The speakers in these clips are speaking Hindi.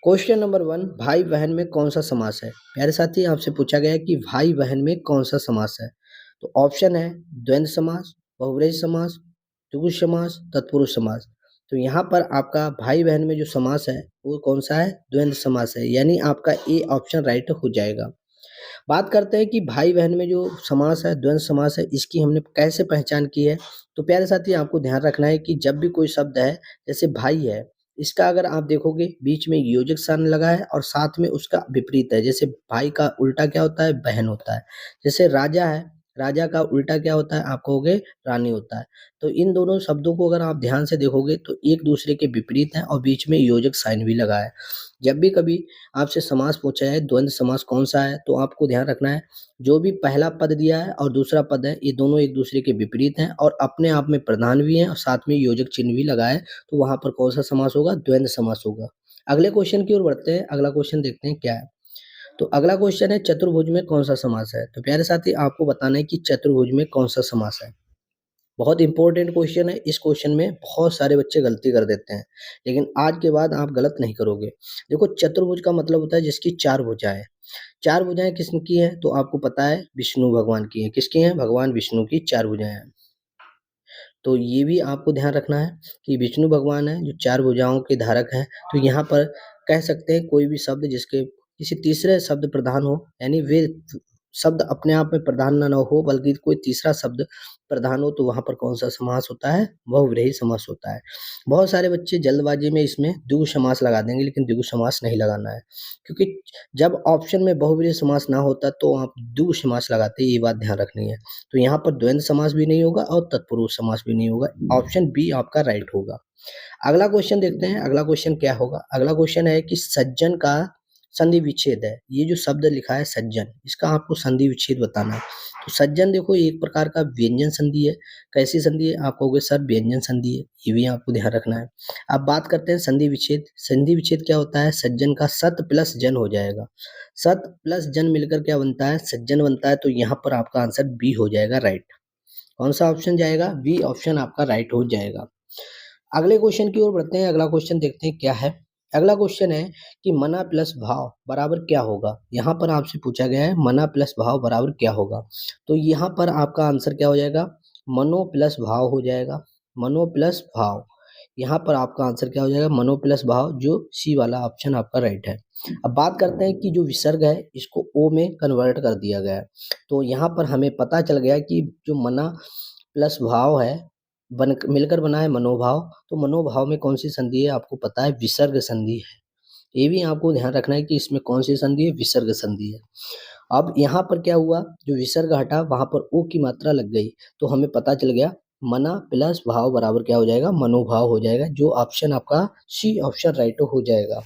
क्वेश्चन नंबर 1, भाई बहन में कौन सा समास है? प्यारे साथी, आपसे पूछा गया है कि भाई बहन में कौन सा समास है? तो ऑप्शन है द्वंद्व समास, बहुव्रीहि समास, द्विगु समास, तत्पुरुष समास। तो यहाँ पर आपका भाई बहन में जो समास है वो कौन सा है? द्वंद्व समास है, यानी आपका ए ऑप्शन राइट हो जाएगा। बात करते हैं कि भाई बहन में जो समास है, द्वंद्व समास है, इसकी हमने कैसे पहचान की है। तो प्यारे साथी, आपको ध्यान रखना है कि जब भी कोई शब्द है, जैसे भाई है, इसका अगर आप देखोगे बीच में योजक स्थान लगा है और साथ में उसका विपरीत है। जैसे भाई का उल्टा क्या होता है? बहन होता है। जैसे राजा है, राजा का उल्टा क्या होता है? आप कहोगे रानी होता है। तो इन दोनों शब्दों को अगर आप ध्यान से देखोगे तो एक दूसरे के विपरीत हैं और बीच में योजक साइन भी लगा है। जब भी कभी आपसे समास पूछा जाए द्वंद्व समास कौन सा है, तो आपको ध्यान रखना है जो भी पहला पद दिया है और दूसरा पद है, ये दोनों एक दूसरे के विपरीत हैं और अपने आप में प्रधान भी हैं और साथ में योजक चिन्ह भी लगा है। तो वहां पर कौन सा समास होगा? द्वंद्व समास होगा। अगले क्वेश्चन की ओर बढ़ते हैं। अगला क्वेश्चन देखते हैं क्या है। तो अगला क्वेश्चन है चतुर्भुज में कौन सा समास है? तो प्यारे साथी, आपको बताना है कि चतुर्भुज में कौन सा समास है। बहुत इंपॉर्टेंट क्वेश्चन है। इस क्वेश्चन में बहुत सारे बच्चे गलती कर देते हैं, लेकिन आज के बाद आप गलत नहीं करोगे। देखो, चतुर्भुज का मतलब होता है जिसकी चार भुजाएं। चार भुजाएं किसकी हैं? तो आपको पता है विष्णु भगवान की हैं। किसकी हैं? भगवान विष्णु की चार भुजाएं हैं। तो ये भी आपको ध्यान रखना है कि विष्णु भगवान है जो चार भुजाओं के धारक हैं। तो यहाँ पर कह सकते हैं कोई भी शब्द जिसके किसी तीसरे शब्द प्रधान हो, यानी वे शब्द अपने आप में प्रधान न हो बल्कि कोई तीसरा शब्द प्रधान हो, तो वहाँ पर कौन सा समास होता है? बहुव्रीहि समास होता है। बहुत सारे बच्चे जल्दबाजी में इसमें द्विगु समास लगा देंगे, लेकिन द्विगु समास नहीं लगाना है, क्योंकि जब ऑप्शन में बहुव्रीहि समास ना होता तो आप द्विगु समास लगाते, ये बात ध्यान रखनी है। तो यहाँ पर द्वंद्व समास भी नहीं होगा और तत्पुरुष समास भी नहीं होगा। ऑप्शन बी आपका राइट होगा। अगला क्वेश्चन देखते हैं। अगला क्वेश्चन क्या होगा? अगला क्वेश्चन है कि सज्जन का संधि विच्छेद है। ये जो शब्द लिखा है सज्जन, इसका आपको संधि विच्छेद बताना है। तो सज्जन देखो एक प्रकार का व्यंजन संधि है। कैसी संधि है? आप कहोगे सर व्यंजन संधि है, ये भी आपको ध्यान रखना है। अब बात करते हैं संधि विच्छेद। संधि विच्छेद क्या होता है? सज्जन का सत प्लस जन हो जाएगा। सत प्लस जन मिलकर क्या बनता है? सज्जन बनता है। तो यहाँ पर आपका आंसर बी हो जाएगा राइट। कौन सा ऑप्शन जाएगा? बी ऑप्शन आपका राइट हो जाएगा। अगले क्वेश्चन की ओर बढ़ते हैं। अगला क्वेश्चन देखते हैं क्या है। अगला क्वेश्चन है कि मना प्लस भाव बराबर क्या होगा? यहाँ पर आपसे पूछा गया है मना प्लस भाव बराबर क्या होगा। तो यहाँ पर आपका आंसर क्या हो जाएगा? मनो प्लस भाव हो जाएगा। मनो प्लस भाव, यहाँ पर आपका आंसर क्या हो जाएगा? मनो प्लस भाव, जो सी वाला ऑप्शन आपका राइट है। अब बात करते हैं कि जो विसर्ग है इसको ओ में कन्वर्ट कर दिया गया है। तो यहाँ पर हमें पता चल गया कि जो मना प्लस भाव है बन मिलकर बना है मनोभाव। तो मनोभाव में कौन सी संधि है? आपको पता है विसर्ग संधि है। ये भी आपको ध्यान रखना है कि इसमें कौन सी संधि है? विसर्ग संधि है। अब यहाँ पर क्या हुआ? जो विसर्ग हटा वहां पर ओ की मात्रा लग गई, तो हमें पता चल गया मना प्लस भाव बराबर क्या हो जाएगा? मनोभाव हो जाएगा, जो ऑप्शन आपका सी ऑप्शन राइट हो जाएगा।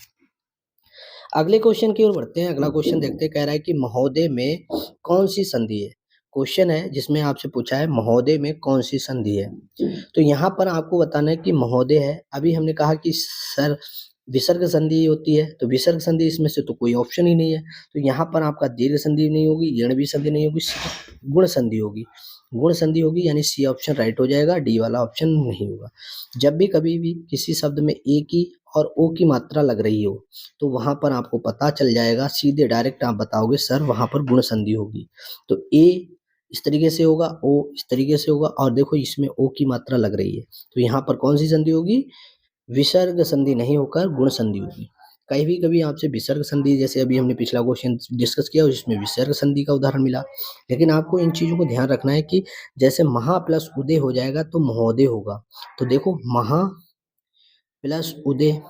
अगले क्वेश्चन की ओर बढ़ते हैं। अगला क्वेश्चन देखते हैं, कह रहा है कि महोदय में कौन सी संधि है? क्वेश्चन है जिसमें आपसे पूछा है महोदय में कौन सी संधि है। तो यहाँ पर आपको बताना है कि महोदय है। अभी हमने कहा कि सर विसर्ग संधि होती है, तो विसर्ग संधि इसमें से तो कोई ऑप्शन ही नहीं है। तो यहाँ पर आपका दीर्घ संधि नहीं होगी, यण संधि नहीं होगी, गुण संधि होगी। गुण संधि होगी, यानी सी ऑप्शन राइट हो जाएगा, डी वाला ऑप्शन नहीं होगा। जब भी कभी भी किसी शब्द में ए की और ओ की मात्रा लग रही हो, तो वहां पर आपको पता चल जाएगा, सीधे डायरेक्ट आप बताओगे सर वहां पर गुण संधि होगी। तो ए इस तरीके से होगा, ओ इस तरीके से होगा, और देखो इसमें ओ की मात्रा लग रही है, तो यहाँ पर कौन सी संधि होगी? विसर्ग संधि नहीं होकर गुण संधि होगी। कभी कभी आपसे विसर्ग संधि, जैसे अभी हमने पिछला क्वेश्चन डिस्कस किया जिसमें विसर्ग संधि का उदाहरण मिला, लेकिन आपको इन चीजों को ध्यान रखना है कि जैसे महा प्लस उदय हो जाएगा तो महोदय होगा। तो देखो महा प्लस उदय,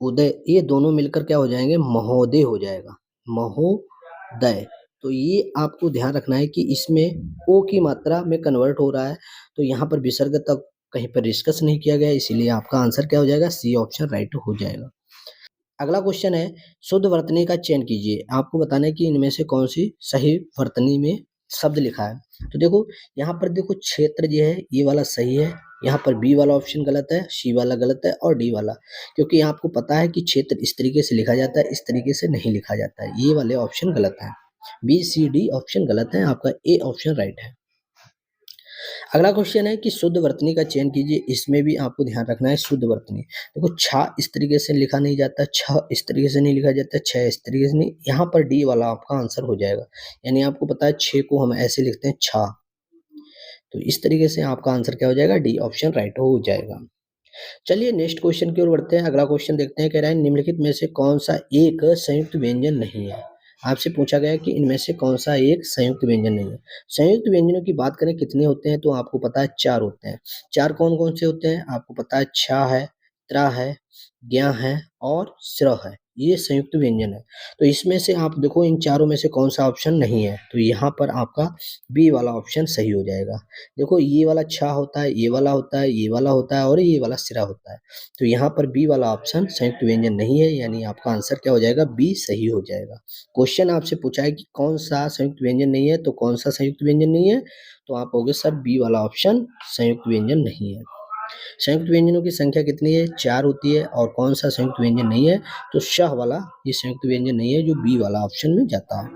उदय ये दोनों मिलकर क्या हो जाएंगे? महोदय हो जाएगा, महोदय। तो ये आपको ध्यान रखना है कि इसमें ओ की मात्रा में कन्वर्ट हो रहा है, तो यहाँ पर विसर्ग तक कहीं पर डिस्कस नहीं किया गया, इसीलिए आपका आंसर क्या हो जाएगा? सी ऑप्शन राइट हो जाएगा। अगला क्वेश्चन है शुद्ध वर्तनी का चयन कीजिए। आपको बताना है कि इनमें से कौन सी सही वर्तनी में शब्द लिखा है। तो देखो यहाँ पर देखो क्षेत्र जो है ये वाला सही है, यहाँ पर बी वाला ऑप्शन गलत है, सी वाला गलत है और डी वाला, क्योंकि आपको पता है कि क्षेत्र इस तरीके से लिखा जाता है, इस तरीके से नहीं लिखा जाता है। ये वाले ऑप्शन गलत है, बी सी डी ऑप्शन गलत है, आपका ए ऑप्शन राइट है। अगला क्वेश्चन है कि शुद्ध वर्तनी का चयन कीजिए। इसमें भी आपको ध्यान रखना है शुद्ध वर्तनी। देखो छा इस तरीके से लिखा नहीं जाता, छ इस तरीके से नहीं लिखा जाता, छ इस तरीके से नहीं, यहाँ पर डी वाला आपका आंसर हो जाएगा। यानी आपको पता है छः को हम ऐसे लिखते हैं छा, तो इस तरीके से आपका आंसर क्या हो जाएगा, डी ऑप्शन राइट हो जाएगा। चलिए नेक्स्ट क्वेश्चन की ओर बढ़ते हैं। अगला क्वेश्चन देखते हैं, कह रहा है निम्नलिखित में से कौन सा एक संयुक्त व्यंजन नहीं है। आपसे पूछा गया है कि इनमें से कौन सा एक संयुक्त व्यंजन नहीं है। संयुक्त व्यंजनों की बात करें कितने होते हैं, तो आपको पता है चार होते हैं। चार कौन कौन से होते हैं, आपको पता है छा है, त्रा है, ज्ञा है और स्र है, ये संयुक्त व्यंजन है। तो इसमें से आप देखो इन चारों में से कौन सा ऑप्शन नहीं है, तो यहाँ पर आपका बी वाला ऑप्शन सही हो जाएगा। देखो ये वाला छा होता है, ये वाला होता है, ये वाला होता है और ये वाला सिरा होता है, तो यहाँ पर बी वाला ऑप्शन संयुक्त व्यंजन नहीं है, यानी आपका आंसर क्या हो जाएगा, बी सही हो जाएगा। क्वेश्चन आपसे पूछा है कि कौन सा संयुक्त व्यंजन नहीं है, तो कौन सा संयुक्त व्यंजन नहीं है, तो आप होगे सर बी वाला ऑप्शन संयुक्त व्यंजन नहीं है। संयुक्त व्यंजनों की संख्या कितनी है, चार होती है, और कौन सा संयुक्त व्यंजन नहीं है, तो शह वाला ये संयुक्त व्यंजन नहीं है, जो बी वाला ऑप्शन में जाता है।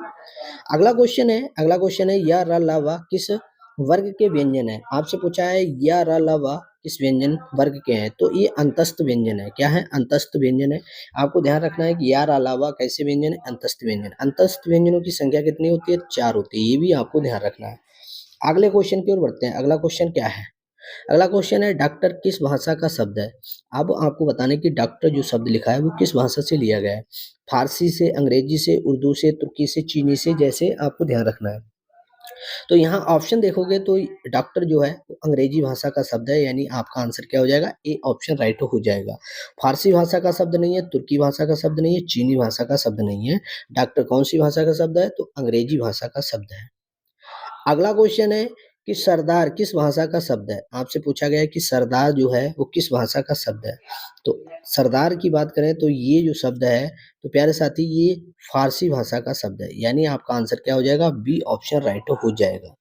अगला क्वेश्चन है या र ला वा किस वर्ग के व्यंजन है। आपसे पूछा है या र ला वा किस व्यंजन वर्ग के हैं, तो ये अंतस्थ व्यंजन है। क्या है, अंतस्थ व्यंजन है। आपको ध्यान रखना है कि या र ला वा कैसे व्यंजन है, अंतस्थ व्यंजन। अंतस्थ व्यंजनों की संख्या कितनी होती है, चार होती है, ये भी आपको ध्यान रखना है। अगले क्वेश्चन की ओर बढ़ते हैं। अगला क्वेश्चन क्या है, अगला क्वेश्चन है डॉक्टर किस भाषा का शब्द है। अब आपको बताने कि डॉक्टर जो शब्द लिखा है वो किस भाषा से लिया गया है। फारसी से, अंग्रेजी से, उर्दू से, तुर्की से, चीनी से, जैसे आपको ध्यान रखना है। तो यहाँ ऑप्शन देखोगे तो डॉक्टर जो है वो अंग्रेजी भाषा का शब्द है, यानी आपका आंसर क्या हो जाएगा, ए ऑप्शन राइट हो जाएगा। फारसी भाषा का शब्द नहीं है, तुर्की भाषा का शब्द नहीं है, चीनी भाषा का शब्द नहीं है। डॉक्टर कौन सी भाषा का शब्द है, तो अंग्रेजी भाषा का शब्द है। अगला क्वेश्चन है कि सरदार किस भाषा का शब्द है। आपसे पूछा गया है कि सरदार जो है वो किस भाषा का शब्द है। तो सरदार की बात करें तो ये जो शब्द है, तो प्यारे साथी ये फारसी भाषा का शब्द है, यानी आपका आंसर क्या हो जाएगा, बी ऑप्शन राइट हो जाएगा।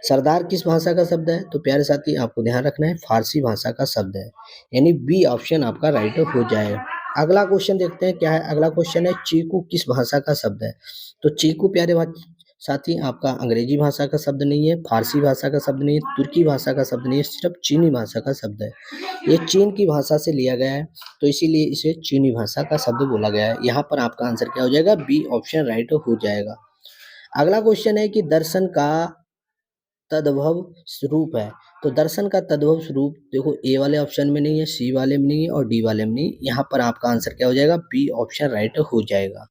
सरदार किस भाषा का शब्द है, तो प्यारे साथी आपको ध्यान रखना है फारसी भाषा का शब्द है, यानी बी ऑप्शन आपका राइट हो जाएगा। अगला क्वेश्चन देखते हैं क्या है। अगला क्वेश्चन है चीकू किस भाषा का शब्द है। तो चीकू प्यारे साथी आपका अंग्रेजी भाषा का शब्द नहीं है, फारसी भाषा का शब्द नहीं है, तुर्की भाषा का शब्द नहीं है, सिर्फ चीनी भाषा का शब्द है। ये चीन की भाषा से लिया गया है, तो इसीलिए इसे चीनी भाषा का शब्द बोला गया है। यहाँ पर आपका आंसर क्या हो जाएगा, बी ऑप्शन राइट हो जाएगा। अगला क्वेश्चन है कि दर्शन का तद्भव स्वरूप है। तो दर्शन का तद्भव स्वरूप देखो ए वाले ऑप्शन में नहीं है, सी वाले में नहीं है और डी वाले में नहीं। यहाँ पर आपका आंसर क्या हो जाएगा, बी ऑप्शन राइट हो जाएगा।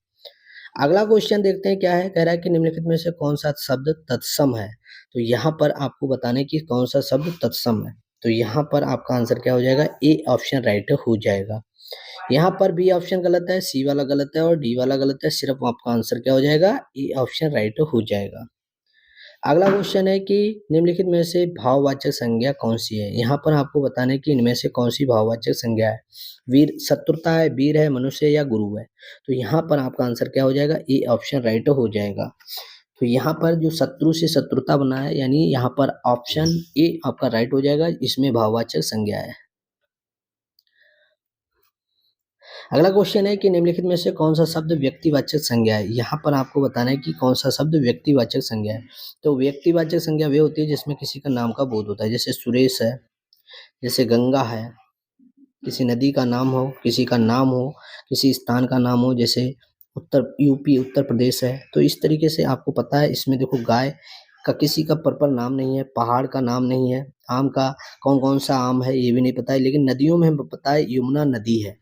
अगला क्वेश्चन देखते हैं क्या है, कह रहा है कि निम्नलिखित में से कौन सा शब्द तत्सम है। तो यहाँ पर आपको बताने की कौन सा शब्द तत्सम है, तो यहाँ पर आपका आंसर क्या हो जाएगा, ए ऑप्शन राइट हो जाएगा। यहाँ पर बी ऑप्शन गलत है, सी वाला गलत है और डी वाला गलत है, सिर्फ आपका आंसर क्या हो जाएगा, ए ऑप्शन राइट हो जाएगा। अगला क्वेश्चन है कि निम्नलिखित में से भाववाचक संज्ञा कौन सी है। यहाँ पर आपको बताने की इनमें से कौन सी भाववाचक संज्ञा है। वीर शत्रुता है, वीर है, मनुष्य या गुरु है। तो यहाँ पर आपका आंसर क्या हो जाएगा, ए ऑप्शन राइट हो जाएगा। तो यहाँ पर जो शत्रु से शत्रुता बना है, यानी यहाँ पर ऑप्शन ए आपका राइट हो जाएगा, इसमें भाववाचक संज्ञा है। अगला क्वेश्चन है कि निम्नलिखित में से कौन सा शब्द व्यक्तिवाचक संज्ञा है। यहाँ पर आपको बताना है कि कौन सा शब्द व्यक्तिवाचक संज्ञा है। तो व्यक्तिवाचक संज्ञा वे होती है जिसमें किसी का नाम का बोध होता है, जैसे सुरेश है, जैसे गंगा है, किसी नदी का नाम हो, किसी का नाम हो, किसी स्थान का नाम हो, जैसे यूपी उत्तर प्रदेश है। तो इस तरीके से आपको पता है, इसमें देखो गाय का किसी का प्रॉपर नाम नहीं है, पहाड़ का नाम नहीं है, आम का कौन कौन सा आम है ये भी नहीं पता है, लेकिन नदियों में हमें पता है यमुना नदी है।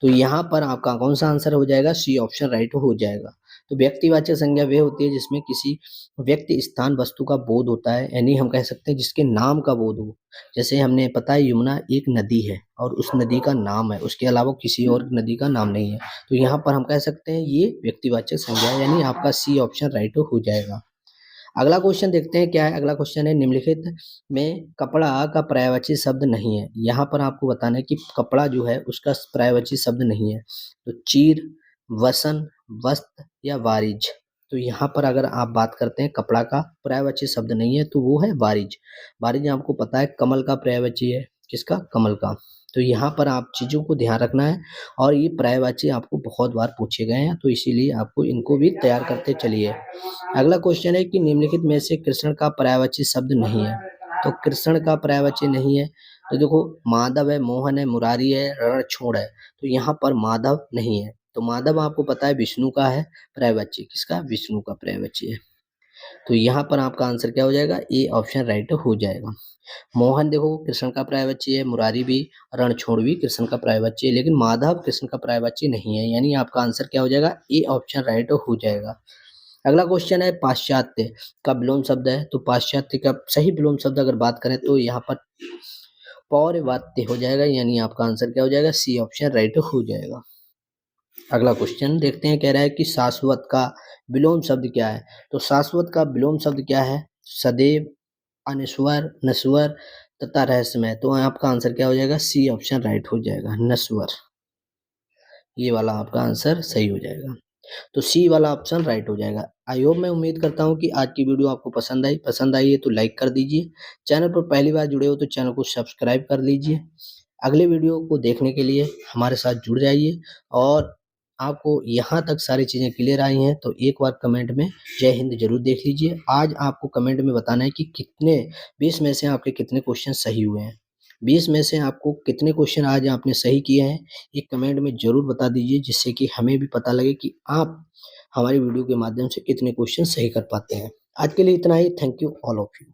तो यहाँ पर आपका कौन सा आंसर हो जाएगा, सी ऑप्शन राइट हो जाएगा। तो व्यक्तिवाचक संज्ञा वे होती है जिसमें किसी व्यक्ति, स्थान, वस्तु का बोध होता है, यानी हम कह सकते हैं जिसके नाम का बोध हो। जैसे हमने पता है यमुना एक नदी है और उस नदी का नाम है, उसके अलावा किसी और नदी का नाम नहीं है। तो यहाँ पर हम कह सकते हैं ये व्यक्तिवाचक संज्ञा है, यानी आपका सी ऑप्शन राइट हो जाएगा। अगला क्वेश्चन देखते हैं क्या है। अगला क्वेश्चन है निम्नलिखित में कपड़ा का पर्यायवाची शब्द नहीं है। यहाँ पर आपको बताना है कि कपड़ा जो है उसका पर्यायवाची शब्द नहीं है। तो चीर, वसन, वस्त्र या वारिज। तो यहाँ पर अगर आप बात करते हैं कपड़ा का पर्यायवाची शब्द नहीं है, तो वो है वारिज। वारिज आपको पता है कमल का पर्यायवाची है, किसका, कमल का। तो यहाँ पर आप चीज़ों को ध्यान रखना है, और ये पर्यायवाची आपको बहुत बार पूछे गए हैं, तो इसीलिए आपको इनको भी तैयार करते चलिए। अगला क्वेश्चन है कि निम्नलिखित में से कृष्ण का पर्यायवाची शब्द नहीं है। तो कृष्ण का पर्यायवाची नहीं है। तो देखो माधव है, मोहन है, मुरारी है, रणछोड़ है, तो यहाँ पर माधव नहीं है। तो माधव आपको पता है विष्णु का है पर्यायवाची, किसका? विष्णु का पर्यायवाची है। तो यहाँ पर आपका आंसर क्या हो जाएगा? ए ऑप्शन राइट हो जाएगा। मोहन देखो कृष्ण का पर्यायवाची है, मुरारी भी, रणछोड़ भी कृष्ण का पर्यायवाची है, लेकिन माधव कृष्ण का पर्यायवाची नहीं है, यानी आपका आंसर क्या हो जाएगा? ए ऑप्शन राइट हो जाएगा। अगला क्वेश्चन है पाश्चात्य का विलोम शब्द है, तो पाश्चात्य का सही विलोम शब्द अगर बात करें तो यहाँ पर पौर्वात्य हो जाएगा, यानी आपका आंसर क्या हो जाएगा? सी ऑप्शन राइट हो जाएगा। अगला क्वेश्चन देखते हैं, कह रहा है कि शाश्वत का विलोम शब्द क्या है? तो शाश्वत का विलोम शब्द क्या है? सदैव, अनश्वर, नश्वर तथा रहस्यमय। तो आपका आंसर क्या हो जाएगा? सी ऑप्शन राइट हो जाएगा, नश्वर। ये वाला आपका आंसर सही हो जाएगा। तो सी वाला ऑप्शन राइट हो जाएगा। आई होप, मैं उम्मीद करता हूँ कि आज की वीडियो आपको पसंद आई है तो लाइक कर दीजिए। चैनल पर पहली बार जुड़े हो तो चैनल को सब्सक्राइब कर लीजिए। अगले वीडियो को देखने के लिए हमारे साथ जुड़ जाइए, और आपको यहाँ तक सारी चीज़ें क्लियर आई हैं तो एक बार कमेंट में जय हिंद जरूर देख लीजिए। आज आपको कमेंट में बताना है कि कितने 20 में से आपके कितने क्वेश्चन सही हुए हैं। 20 में से आपको कितने क्वेश्चन आज आपने सही किए हैं, ये कमेंट में ज़रूर बता दीजिए, जिससे कि हमें भी पता लगे कि आप हमारी वीडियो के माध्यम से कितने क्वेश्चन सही कर पाते हैं। आज के लिए इतना ही। Thank you all of you.